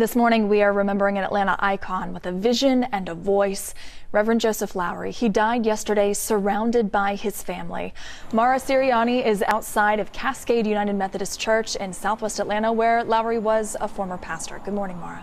This morning, we are remembering an Atlanta icon with a vision and a voice, Reverend Joseph Lowery. He died yesterday surrounded by his family. Mara Sirianni is outside of Cascade United Methodist Church in Southwest Atlanta, where Lowery was a former pastor. Good morning, Mara.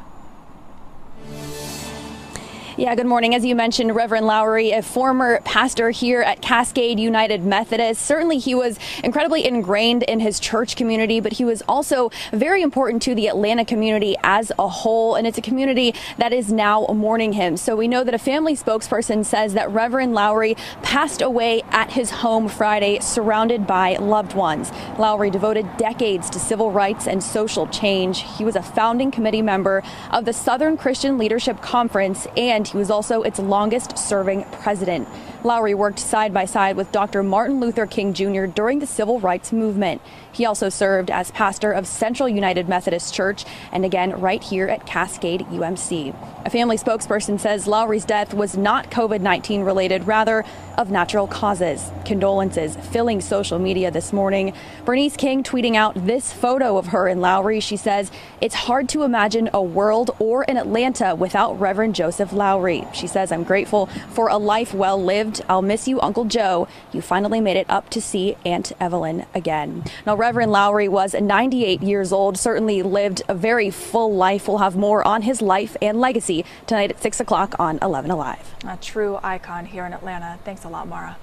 Yeah, good morning. As you mentioned, Reverend Lowery, a former pastor here at Cascade United Methodist. Certainly he was incredibly ingrained in his church community, but he was also very important to the Atlanta community as a whole. And it's a community that is now mourning him. So we know that a family spokesperson says that Reverend Lowery passed away at his home Friday, surrounded by loved ones. Lowery devoted decades to civil rights and social change. He was a founding committee member of the Southern Christian Leadership Conference, and he was also its longest serving president. Lowery worked side by side with Dr. Martin Luther King Jr. during the civil rights movement. He also served as pastor of Central United Methodist Church and again right here at Cascade UMC. A family spokesperson says Lowery's death was not COVID-19 related, rather of natural causes. Condolences filling social media this morning. Bernice King tweeting out this photo of her and Lowery. She says, "It's hard to imagine a world or an Atlanta without Reverend Joseph Lowery." She says, "I'm grateful for a life well lived. I'll miss you, Uncle Joe. You finally made it up to see Aunt Evelyn again." Now, Reverend Lowery was 98 years old, certainly lived a very full life. We'll have more on his life and legacy tonight at 6 o'clock on 11 Alive. A true icon here in Atlanta. Thanks a lot, Mara.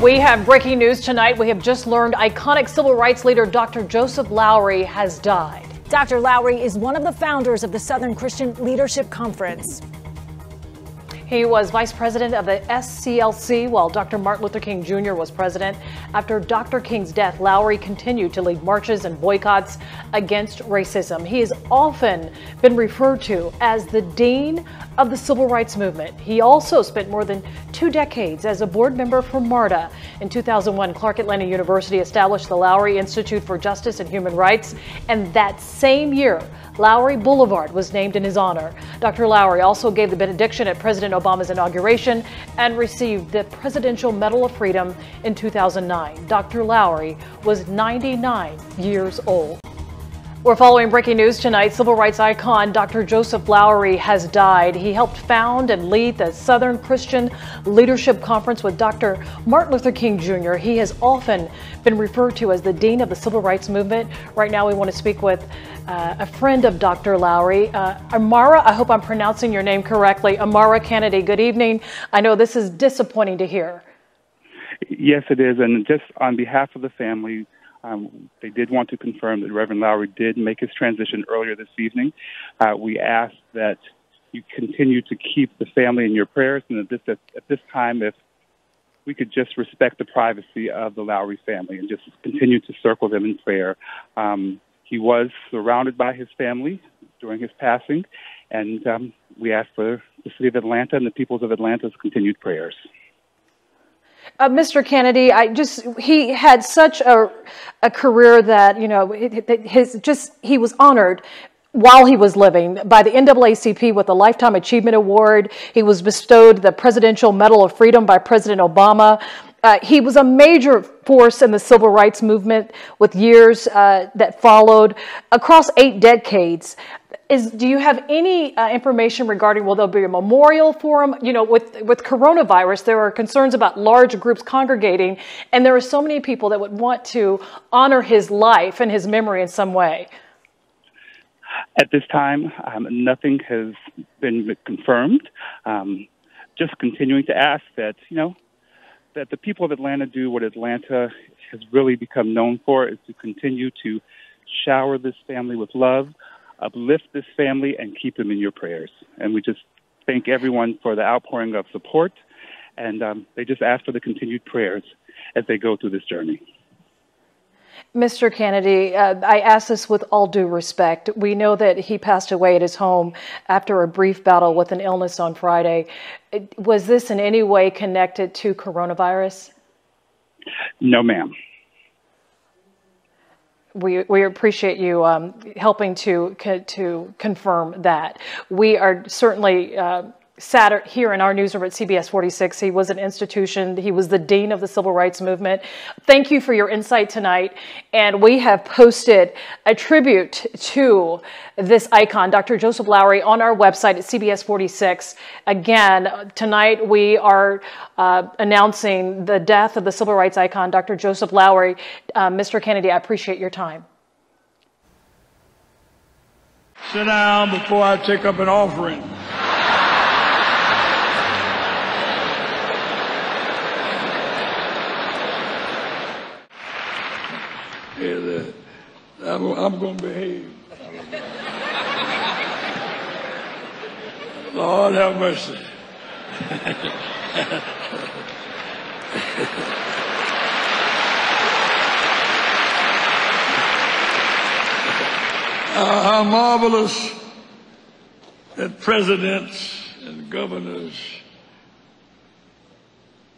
We have breaking news tonight. We have just learned iconic civil rights leader Dr. Joseph Lowery has died. Dr. Lowery is one of the founders of the Southern Christian Leadership Conference. He was vice president of the SCLC while Dr. Martin Luther King Jr. was president. After Dr. King's death, Lowery continued to lead marches and boycotts against racism. He has often been referred to as the dean of the civil rights movement. He also spent more than 2 decades as a board member for MARTA. In 2001, Clark Atlanta University established the Lowery Institute for Justice and Human Rights, and that same year, Lowery Boulevard was named in his honor. Dr. Lowery also gave the benediction at President Obama's inauguration and received the Presidential Medal of Freedom in 2009. Dr. Lowery was 99 years old. We're following breaking news tonight. Civil rights icon Dr. Joseph Lowery has died. He helped found and lead the Southern Christian Leadership Conference with Dr. Martin Luther King Jr. He has often been referred to as the dean of the civil rights movement. Right now we want to speak with a friend of Dr. Lowery, Amara. I hope I'm pronouncing your name correctly. Amara Kennedy, good evening. I know this is disappointing to hear. Yes, it is. And just on behalf of the family, they did want to confirm that Reverend Lowery did make his transition earlier this evening. We ask that you continue to keep the family in your prayers, and at this time, if we could just respect the privacy of the Lowery family and just continue to circle them in prayer. He was surrounded by his family during his passing, and we ask for the city of Atlanta and the peoples of Atlanta's continued prayers. Mr. Kennedy, he had such a career that, you know, he was honored while he was living by the NAACP with the Lifetime Achievement Award. He was bestowed the Presidential Medal of Freedom by President Obama. He was a major force in the civil rights movement with years that followed across 8 decades. Do you have any information regarding, will there be a memorial for him? You know, with coronavirus, there are concerns about large groups congregating, and there are so many people that would want to honor his life and his memory in some way. At this time, nothing has been confirmed. Just continuing to ask that, you know, that the people of Atlanta do what Atlanta has really become known for, is to continue to shower this family with love, uplift this family, and keep them in your prayers. And we just thank everyone for the outpouring of support, and they just ask for the continued prayers as they go through this journey. Mr. Kennedy, I ask this with all due respect. We know that he passed away at his home after a brief battle with an illness on Friday. Was this in any way connected to coronavirus? No, ma'am. We appreciate you helping to confirm that. We are certainly sat here in our newsroom at CBS 46. He was an institution. He was the dean of the civil rights movement. Thank you for your insight tonight. And we have posted a tribute to this icon, Dr. Joseph Lowery, on our website at CBS 46. Again, tonight we are announcing the death of the civil rights icon, Dr. Joseph Lowery. Mr. Kennedy, I appreciate your time. Sit down before I take up an offering. I'm going to behave. Lord have mercy. How marvelous that presidents and governors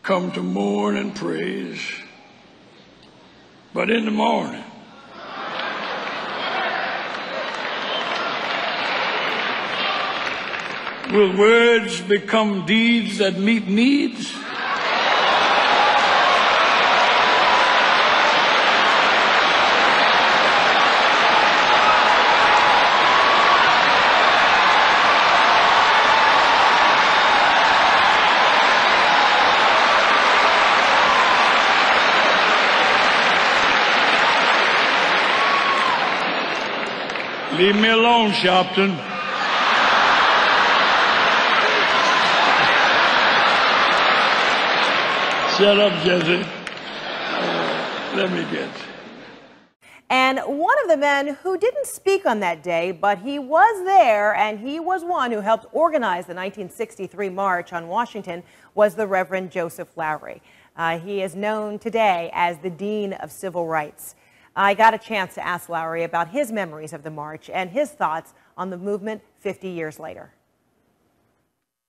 come to mourn and praise, but in the morning, will words become deeds that meet needs? Leave me alone, Sharpton. Shut up, Jesse. Let me get. And one of the men who didn't speak on that day, but he was there, and he was one who helped organize the 1963 March on Washington, was the Reverend Joseph Lowery. He is known today as the Dean of Civil Rights. I got a chance to ask Lowery about his memories of the march and his thoughts on the movement 50 years later.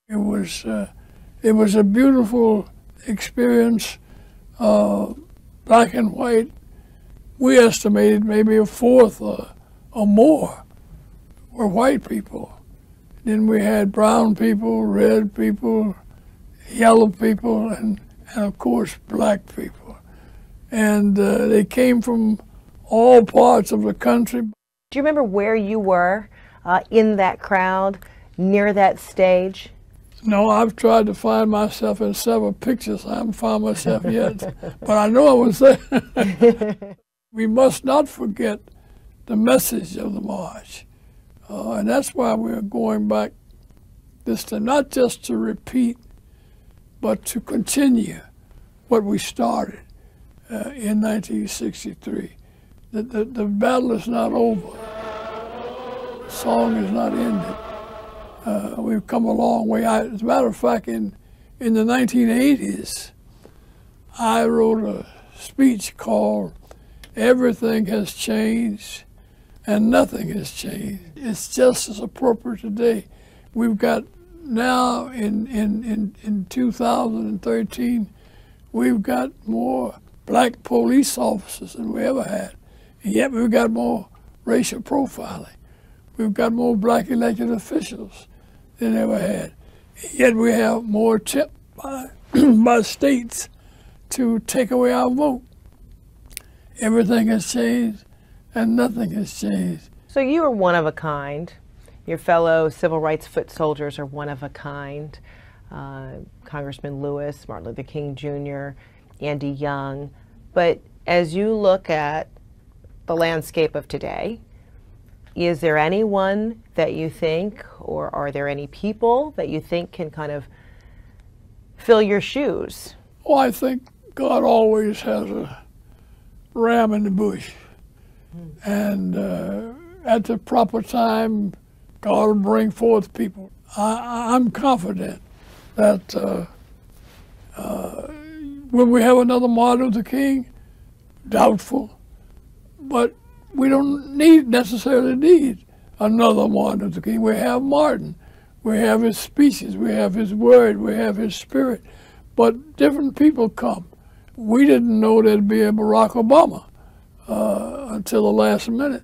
It was a beautiful experience, black and white. We estimated maybe a fourth or more were white people. Then we had brown people, red people, yellow people, and of course black people. And they came from all parts of the country. Do you remember where you were in that crowd, near that stage? No, I've tried to find myself in several pictures. I haven't found myself yet, but I know I was there. We must not forget the message of the march. And that's why we're going back this time, not just to repeat, but to continue what we started in 1963. The battle is not over. The song is not ended. We've come a long way. As a matter of fact, in the 1980s, I wrote a speech called "Everything Has Changed and Nothing Has Changed." It's just as appropriate today. We've got now in 2013, we've got more black police officers than we ever had. And yet we've got more racial profiling. We've got more black elected officials than ever had. Yet we have more attempt by states to take away our vote. Everything has changed and nothing has changed. So you are one of a kind. Your fellow civil rights foot soldiers are one of a kind. Congressman Lewis, Martin Luther King Jr., Andy Young. But as you look at the landscape of today, is there anyone that you think, or are there any people that you think can kind of fill your shoes? Oh, I think God always has a ram in the bush. And at the proper time, God will bring forth people. I'm confident that will we have another Martin Luther King? Doubtful. But we don't necessarily need another Martin Luther King. We have Martin. We have his speeches. We have his word. We have his spirit. But different people come. We didn't know there'd be a Barack Obama until the last minute.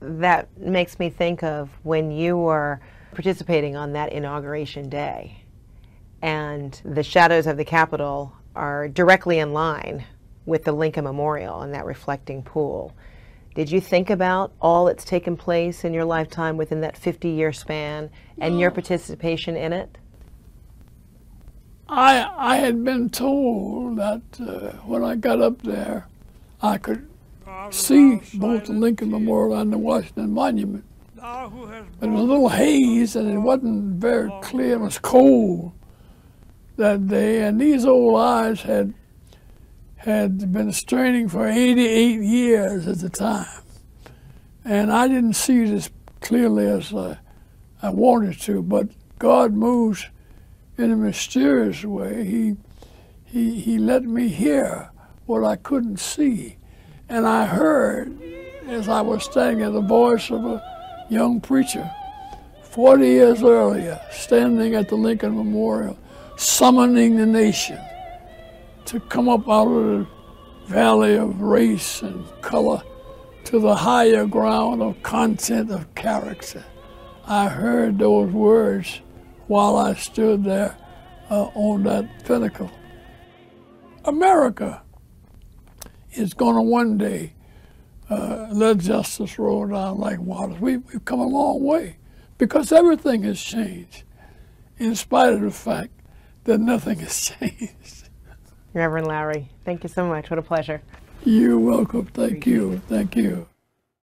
That makes me think of when you were participating on that inauguration day. And the shadows of the Capitol are directly in line with the Lincoln Memorial and that reflecting pool. Did you think about all that's taken place in your lifetime within that 50-year span and your participation in it? I had been told that when I got up there, I could see both the Lincoln Memorial and the Washington Monument. But it was a little haze and it wasn't very clear. It was cold that day, and these old eyes had been straining for 88 years at the time. And I didn't see it as clearly as I wanted to, but God moves in a mysterious way. He let me hear what I couldn't see. And I heard, as I was standing there, the voice of a young preacher 40 years earlier, standing at the Lincoln Memorial, summoning the nation to come up out of the valley of race and color to the higher ground of content of character. I heard those words while I stood there on that pinnacle. America is going to one day let justice roll down like waters. We've come a long way because everything has changed in spite of the fact that nothing has changed. Reverend Lowery, thank you so much. What a pleasure. You're welcome. Thank you. Thank you.